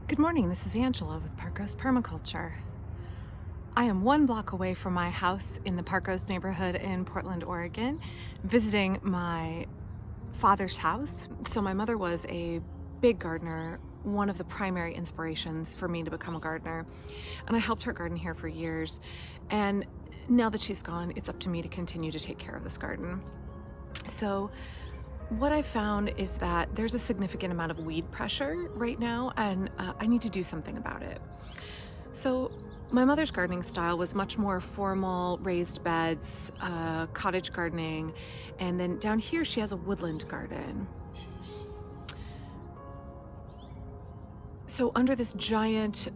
Good morning, this is Angela with Parkrose Permaculture. I am 1 block away from my house in the Parkrose neighborhood in Portland, Oregon, visiting my father's house. So my mother was a big gardener, one of the primary inspirations for me to become a gardener. And I helped her garden here for years. And now that she's gone, it's up to me to continue to take care of this garden. So what I found is that there's a significant amount of weed pressure right now, and I need to do something about it. So my mother's gardening style was much more formal, raised beds, cottage gardening, and then down here she has a woodland garden. So under this giant,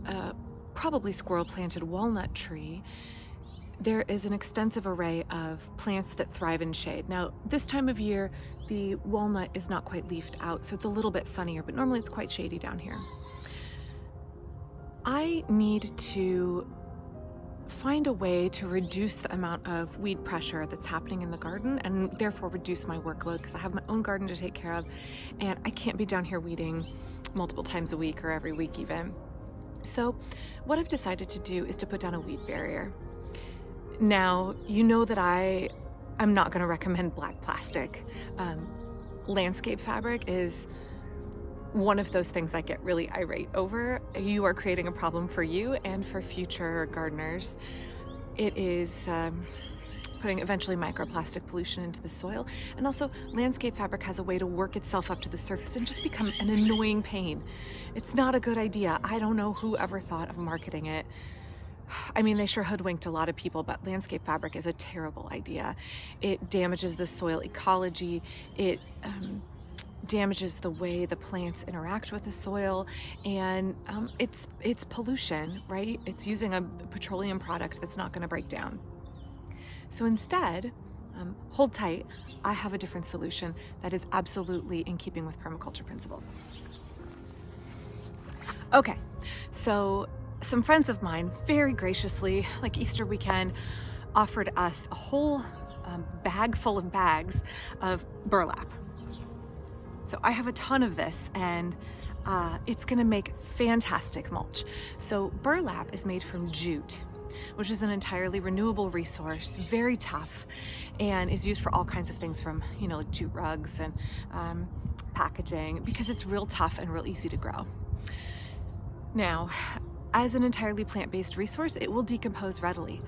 probably squirrel planted walnut tree, there is an extensive array of plants that thrive in shade. Now, this time of year, the walnut is not quite leafed out, so it's a little bit sunnier, but normally it's quite shady down here. I need to find a way to reduce the amount of weed pressure that's happening in the garden and therefore reduce my workload because I have my own garden to take care of and I can't be down here weeding multiple times a week or every week even. So what I've decided to do is to put down a weed barrier. Now, you know that I'm not going to recommend black plastic. Landscape fabric is one of those things I get really irate over. You are creating a problem for you and for future gardeners. It is putting eventually microplastic pollution into the soil. And also, landscape fabric has a way to work itself up to the surface and just become an annoying pain. It's not a good idea. I don't know who ever thought of marketing it. I mean, they sure hoodwinked a lot of people, but landscape fabric is a terrible idea. It damages the soil ecology. It damages the way the plants interact with the soil, and it's pollution, right? It's using a petroleum product that's not going to break down. So instead, hold tight, I have a different solution that is absolutely in keeping with permaculture principles. Okay, so some friends of mine very graciously, like Easter weekend, offered us a whole bag full of bags of burlap. So I have a ton of this and it's gonna make fantastic mulch. So burlap is made from jute, which is an entirely renewable resource, very tough, and is used for all kinds of things from, like jute rugs and packaging, because it's real tough and real easy to grow. Now, as an entirely plant-based resource, it will decompose readily.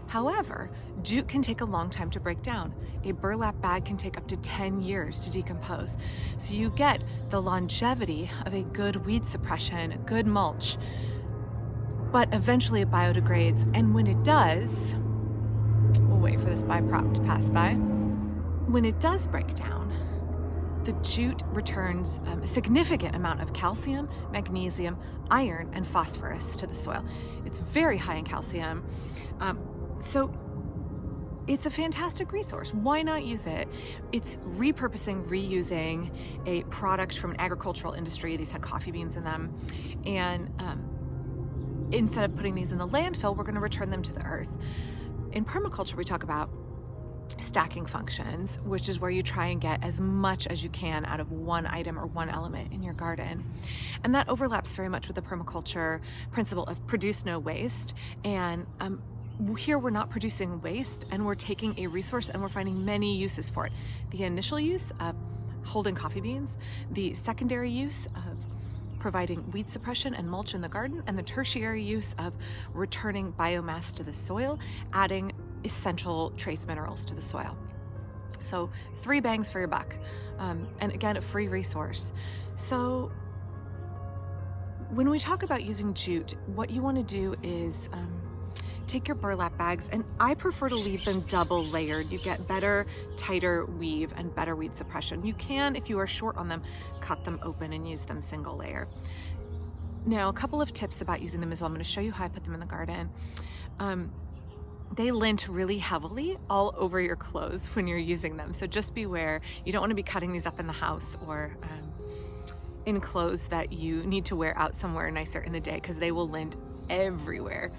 However, jute can take a long time to break down. A burlap bag can take up to 10 years to decompose. So you get the longevity of a good weed suppression, a good mulch, but eventually it biodegrades. And when it does, we'll wait for this byprop to pass by. When it does break down, the jute returns a significant amount of calcium, magnesium, iron, and phosphorus to the soil. It's very high in calcium. So it's a fantastic resource. Why not use it? It's repurposing, reusing a product from an agricultural industry. These had coffee beans in them. And instead of putting these in the landfill, we're going to return them to the earth. In permaculture, we talk about stacking functions, which is where you try and get as much as you can out of one item or one element in your garden. And that overlaps very much with the permaculture principle of produce no waste. And here we're not producing waste, and we're taking a resource and we're finding many uses for it. The initial use of holding coffee beans, the secondary use of providing weed suppression and mulch in the garden, and the tertiary use of returning biomass to the soil, adding essential trace minerals to the soil. So 3 bangs for your buck. And again, a free resource. So when we talk about using jute, what you want to do is take your burlap bags, and I prefer to leave them double layered. You get better, tighter weave and better weed suppression. You can, if you are short on them, cut them open and use them single layer. Now, a couple of tips about using them as well. I'm going to show you how I put them in the garden. They lint really heavily all over your clothes when you're using them. So just beware. You don't want to be cutting these up in the house or in clothes that you need to wear out somewhere nicer in the day, because they will lint everywhere.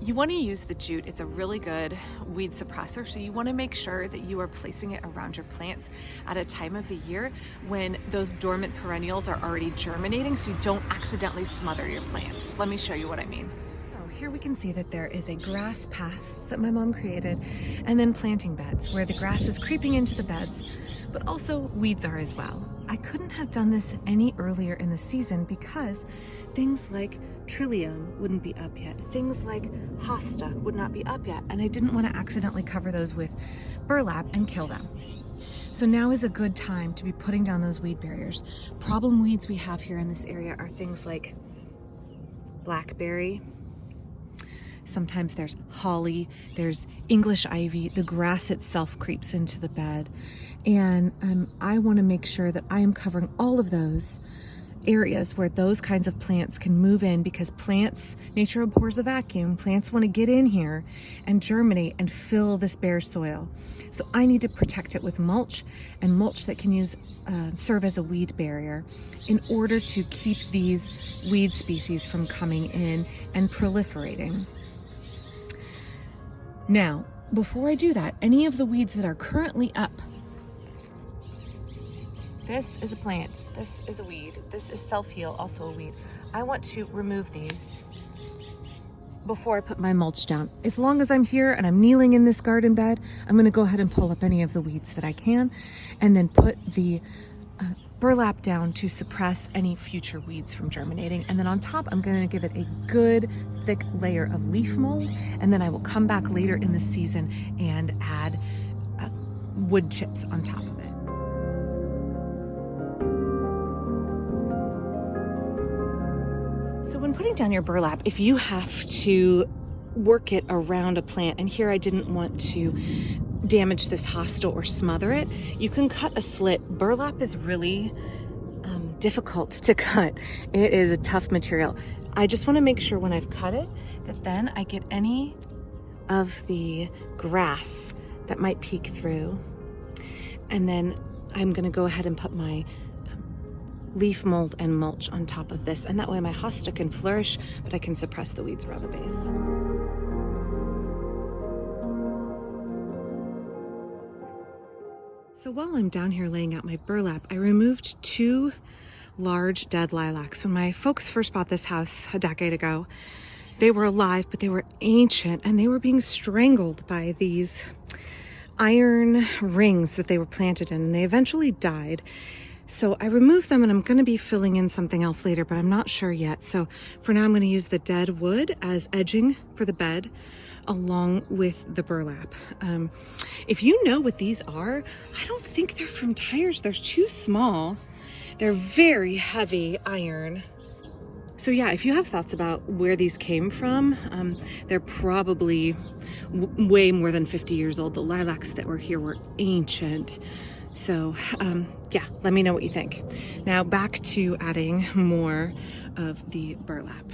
You want to use the jute. It's a really good weed suppressor, so you want to make sure that you are placing it around your plants at a time of the year when those dormant perennials are already germinating, so you don't accidentally smother your plants. Let me show you what I mean. So here we can see that there is a grass path that my mom created, and then planting beds where the grass is creeping into the beds, but also weeds are as well. I couldn't have done this any earlier in the season because things like Trillium wouldn't be up yet. Things like hosta would not be up yet, and I didn't want to accidentally cover those with burlap and kill them. So now is a good time to be putting down those weed barriers. Problem weeds we have here in this area are things like blackberry. Sometimes there's holly, there's English ivy, the grass itself creeps into the bed. And I want to make sure that I am covering all of those areas where those kinds of plants can move in, because plants, nature abhors a vacuum. Plants want to get in here and germinate and fill this bare soil. So I need to protect it with mulch, and mulch that can serve as a weed barrier in order to keep these weed species from coming in and proliferating. Now, before I do that, any of the weeds that are currently up, this is a plant, this is a weed, this is self-heal, also a weed. I want to remove these before I put my mulch down. As long as I'm here and I'm kneeling in this garden bed, I'm gonna go ahead and pull up any of the weeds that I can, and then put the burlap down to suppress any future weeds from germinating. And then on top, I'm gonna give it a good thick layer of leaf mold, and then I will come back later in the season and add wood chips on top of it. So when putting down your burlap, if you have to work it around a plant, and here I didn't want to damage this hosta or smother it, you can cut a slit. Burlap is really difficult to cut. It is a tough material. I just want to make sure when I've cut it that then I get any of the grass that might peek through, and then I'm going to go ahead and put my leaf mold and mulch on top of this, and that way my hosta can flourish, but I can suppress the weeds around the base. So while I'm down here laying out my burlap, I removed 2 large dead lilacs. When my folks first bought this house a decade ago, they were alive, but they were ancient, and they were being strangled by these iron rings that they were planted in, and they eventually died. So I removed them, and I'm going to be filling in something else later, but I'm not sure yet. So for now, I'm going to use the dead wood as edging for the bed along with the burlap. If you know what these are, I don't think they're from tires. They're too small. They're very heavy iron. So yeah, if you have thoughts about where these came from, they're probably way more than 50 years old. The lilacs that were here were ancient. So yeah, let me know what you think. Now back to adding more of the burlap.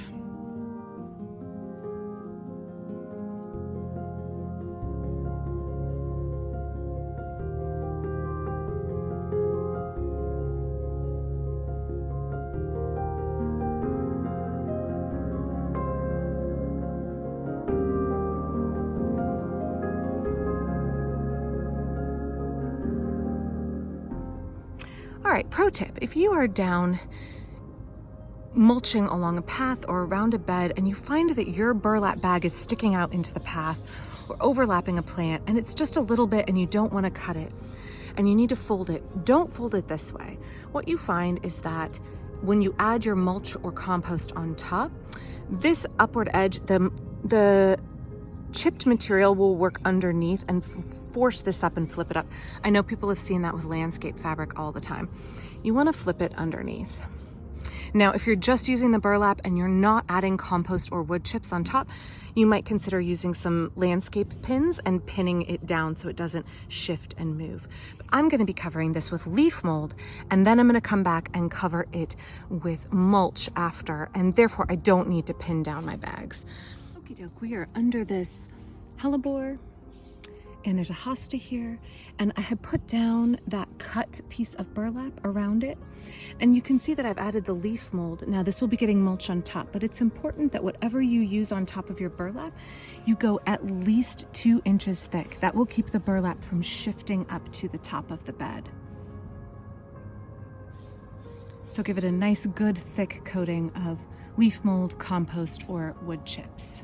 All right, pro tip, if you are down mulching along a path or around a bed and you find that your burlap bag is sticking out into the path or overlapping a plant and it's just a little bit and you don't want to cut it and you need to fold it, don't fold it this way. What you find is that when you add your mulch or compost on top, this upward edge, the chipped material will work underneath and force this up and flip it up. I know people have seen that with landscape fabric all the time. You want to flip it underneath. Now, if you're just using the burlap and you're not adding compost or wood chips on top, you might consider using some landscape pins and pinning it down so it doesn't shift and move. But I'm going to be covering this with leaf mold, and then I'm going to come back and cover it with mulch after, and therefore I don't need to pin down my bags. Okie doke, we are under this hellebore, and there's a hosta here, and I had put down that cut piece of burlap around it, and you can see that I've added the leaf mold. Now this will be getting mulch on top, but it's important that whatever you use on top of your burlap, you go at least 2 inches thick. That will keep the burlap from shifting up to the top of the bed. So give it a nice good thick coating of leaf mold, compost, or wood chips.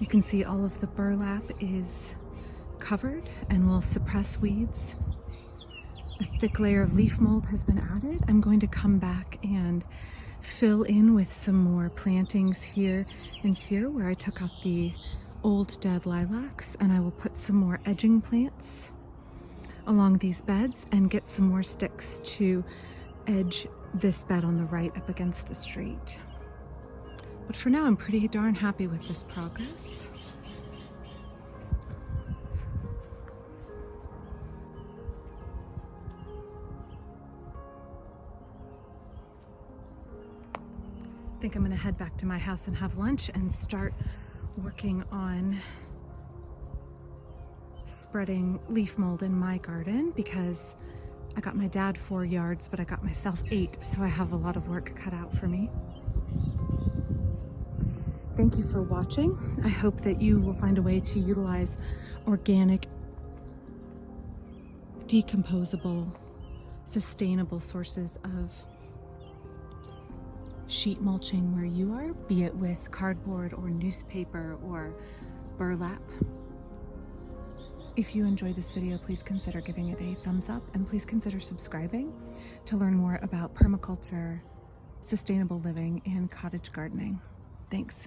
You can see all of the burlap is covered and will suppress weeds. A thick layer of leaf mold has been added. I'm going to come back and fill in with some more plantings here and here where I took out the old dead lilacs, and I will put some more edging plants along these beds and get some more sticks to edge this bed on the right up against the street. But for now, I'm pretty darn happy with this progress. I think I'm gonna head back to my house and have lunch and start working on spreading leaf mold in my garden, because I got my dad 4 yards, but I got myself 8, so I have a lot of work cut out for me. Thank you for watching. I hope that you will find a way to utilize organic, decomposable, sustainable sources of sheet mulching where you are, be it with cardboard or newspaper or burlap. If you enjoyed this video, please consider giving it a thumbs up, and please consider subscribing to learn more about permaculture, sustainable living, and cottage gardening. Thanks.